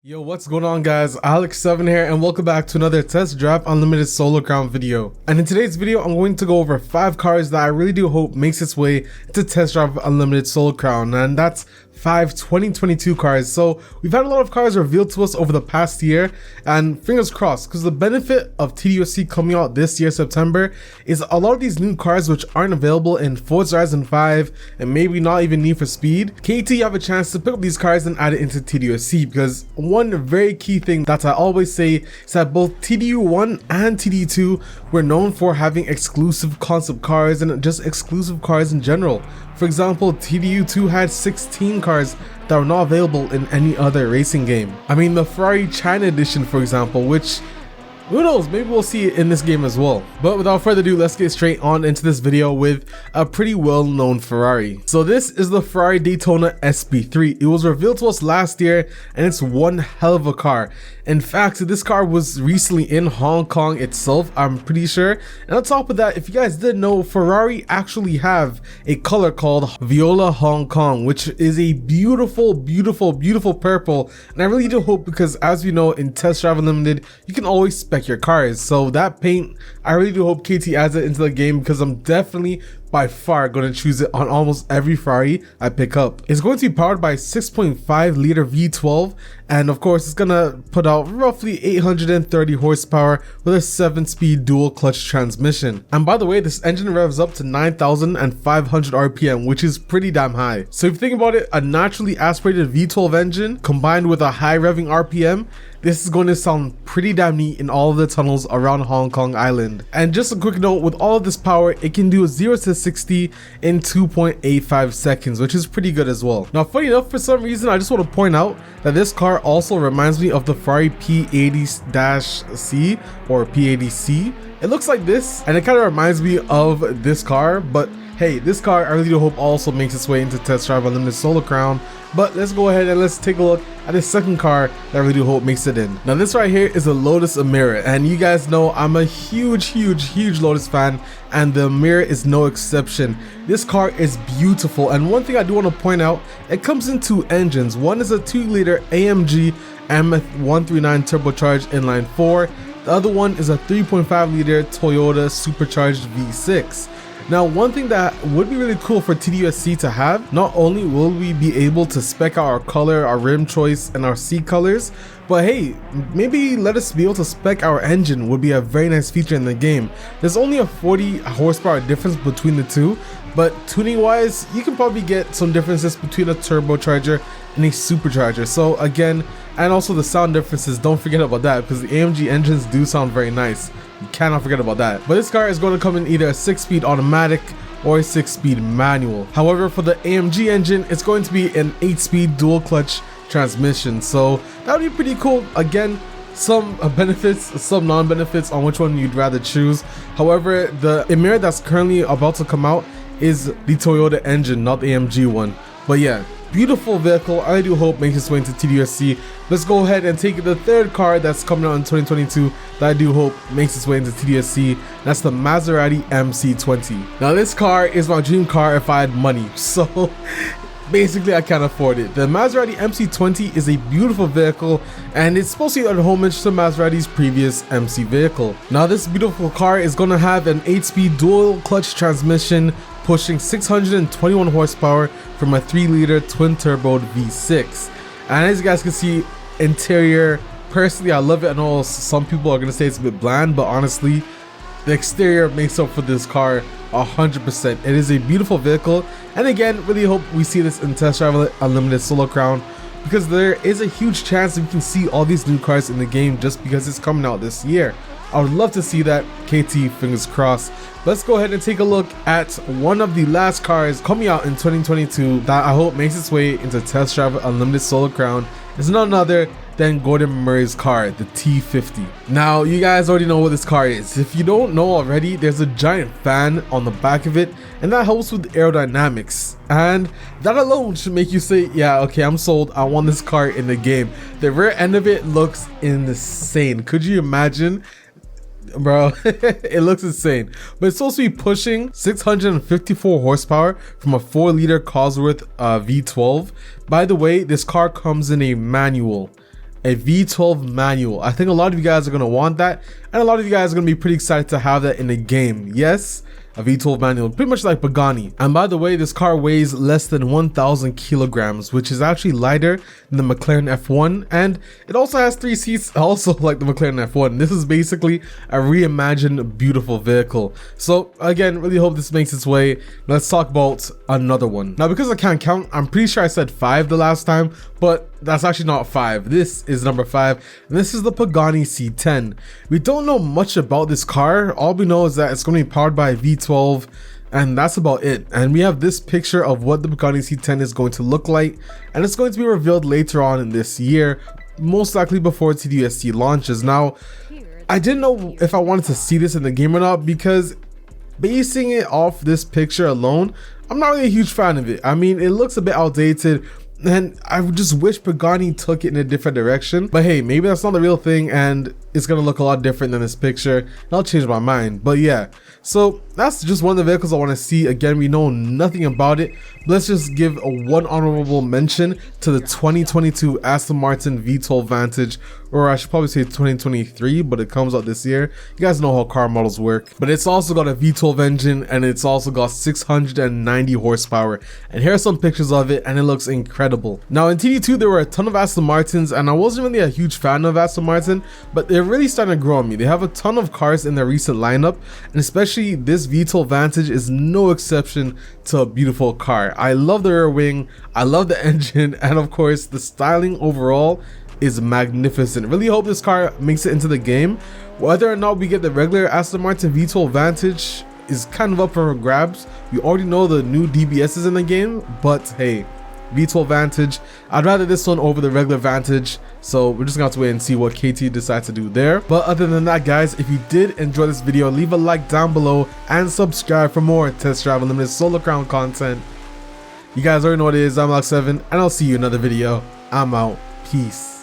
Yo, what's going on guys? Alex7 here and welcome back to another Test Drive Unlimited Solo Crown video. And in today's video, I'm going to go over 5 cars that I really do hope makes its way to Test Drive Unlimited Solo Crown, and that's 5 2022 cars. So we've had a lot of cars revealed to us over the past year, and fingers crossed, because the benefit of TDU SC coming out this year September is a lot of these new cars which aren't available in Forza Horizon 5 and maybe not even Need for Speed. KT, you have a chance to pick up these cars and add it into TDU SC, because one very key thing that I always say is that both TDU 1 and TDU 2 were known for having exclusive concept cars and just exclusive cars in general. For example, TDU 2 had 16 cars that were not available in any other racing game. I mean, the Ferrari China edition, for example, which who knows, maybe we'll see it in this game as well. But without further ado, let's get straight on into this video with a pretty well-known Ferrari. So this is the Ferrari Daytona Sp3. It was revealed to us last year and it's one hell of a car. In fact, this car was recently in Hong Kong itself, I'm pretty sure. And on top of that, if you guys didn't know, Ferrari actually have a color called Viola Hong Kong, which is a beautiful, beautiful, beautiful purple. And I really do hope, because as we know in Test Drive Unlimited, you can always spec your cars. So that paint, I really do hope KT adds it into the game, because I'm definitely by far going to choose it on almost every Ferrari I pick up. It's going to be powered by a 6.5 liter V12, and of course it's going to put out roughly 830 horsepower with a 7-speed dual clutch transmission. And by the way, this engine revs up to 9,500 RPM, which is pretty damn high. So if you think about it, a naturally aspirated V12 engine combined with a high revving RPM, this is going to sound pretty damn neat in all of the tunnels around Hong Kong Island. And just a quick note, with all of this power, it can do a 0 to 60 in 2.85 seconds, which is pretty good as well. Now, funny enough, for some reason, I just want to point out that this car also reminds me of the Ferrari P80-C or P80C. It looks like this, and it kind of reminds me of this car, but hey, this car I really do hope also makes its way into Test Drive Unlimited Solo Crown. But let's go ahead and let's take a look at the second car that I really do hope makes it in. Now this right here is a Lotus Emira, and you guys know I'm a huge Lotus fan, and the Emira is no exception. This car is beautiful, and one thing I do want to point out, it comes in 2 engines. One is a 2-liter AMG M139 turbocharged inline 4. The other one is a 3.5 liter Toyota supercharged V6. Now, one thing that would be really cool for TDU SC to have, not only will we be able to spec out our color, our rim choice, and our seat colors, but hey, maybe let us be able to spec our engine would be a very nice feature in the game. There's only a 40 horsepower difference between the two, but tuning wise, you can probably get some differences between a turbocharger and a supercharger. So again, and also the sound differences, don't forget about that, because the AMG engines do sound very nice. You cannot forget about that. But this car is going to come in either a 6-speed automatic or a 6-speed manual. However, for the AMG engine, it's going to be an 8-speed dual clutch transmission. So that would be pretty cool. Again, some benefits, some non-benefits on which one you'd rather choose. However, the Emira that's currently about to come out is the Toyota engine, not the AMG one. But yeah, beautiful vehicle. I do hope makes its way into TDU SC. Let's go ahead and take the third car that's coming out in 2022 that I do hope makes its way into TDU SC. That's the Maserati Mc20. Now this car is my dream car if I had money, so basically I can't afford it. The Maserati Mc20 is a beautiful vehicle, and it's supposed to be a homage to Maserati's previous MC vehicle. Now this beautiful car is going to have an 8-speed dual clutch transmission pushing 621 horsepower from a 3-liter twin-turbo V6. And as you guys can see, interior, personally I love it. I know some people are going to say it's a bit bland, but honestly, the exterior makes up for this car 100%. It is a beautiful vehicle, and again, really hope we see this in Test Drive Unlimited Solo Crown, because there is a huge chance that we can see all these new cars in the game just because it's coming out this year. I would love to see that. KT, fingers crossed. Let's go ahead and take a look at one of the last cars coming out in 2022 that I hope makes its way into Test Drive Unlimited Solo Crown. It's none other than Gordon Murray's car, the T50. Now, you guys already know what this car is. If you don't know already, there's a giant fan on the back of it, and that helps with aerodynamics. And that alone should make you say, yeah, okay, I'm sold. I want this car in the game. The rear end of it looks insane. Could you imagine? Bro, it looks insane. But it's supposed to be pushing 654 horsepower from a 4-liter Cosworth V12. By the way, this car comes in a manual. a V12 manual. I think a lot of you guys are going to want that, and a lot of you guys are going to be pretty excited to have that in the game. Yes, a V12 manual, pretty much like Pagani. And by the way, this car weighs less than 1,000 kilograms, which is actually lighter than the McLaren F1, and it also has 3 seats, also like the McLaren F1. This is basically a reimagined beautiful vehicle. So again, really hope this makes its way. Let's talk about another one. Now, because I can't count, I'm pretty sure I said 5 the last time, but that's actually not 5. This is number 5, and this is the Pagani C10. We don't know much about this car. All we know is that it's going to be powered by a V12, and that's about it. And we have this picture of what the Pagani C10 is going to look like, and it's going to be revealed later on in this year, most likely before TDU SC launches. Now, I didn't know if I wanted to see this in the game or not, because basing it off this picture alone, I'm not really a huge fan of it. I mean, it looks a bit outdated, and I just wish Pagani took it in a different direction. But hey, maybe that's not the real thing, and it's gonna look a lot different than this picture, and I'll change my mind. But yeah, so that's just one of the vehicles I want to see. Again, we know nothing about it. Let's just give one honorable mention to the 2022 Aston Martin V12 Vantage, or I should probably say 2023, but it comes out this year. You guys know how car models work. But it's also got a V12 engine, and it's also got 690 horsepower. And here are some pictures of it, and it looks incredible. Now in TD2, there were a ton of Aston Martins, and I wasn't really a huge fan of Aston Martin, but they're really starting to grow on me. They have a ton of cars in their recent lineup, and especially this V12 Vantage is no exception to a beautiful car. I love the rear wing, I love the engine, and of course the styling overall is magnificent. Really hope this car makes it into the game. Whether or not we get the regular Aston Martin V12 Vantage is kind of up for grabs. We already know the new DBS is in the game, but hey, V12 Vantage, I'd rather this one over the regular Vantage, so we're just gonna have to wait and see what KT decides to do there. But other than that, guys, if you did enjoy this video, leave a like down below and subscribe for more Test Drive Unlimited Solo Crown content. You guys already know what it is. I'm Alex7, and I'll see you in another video. I'm out. Peace.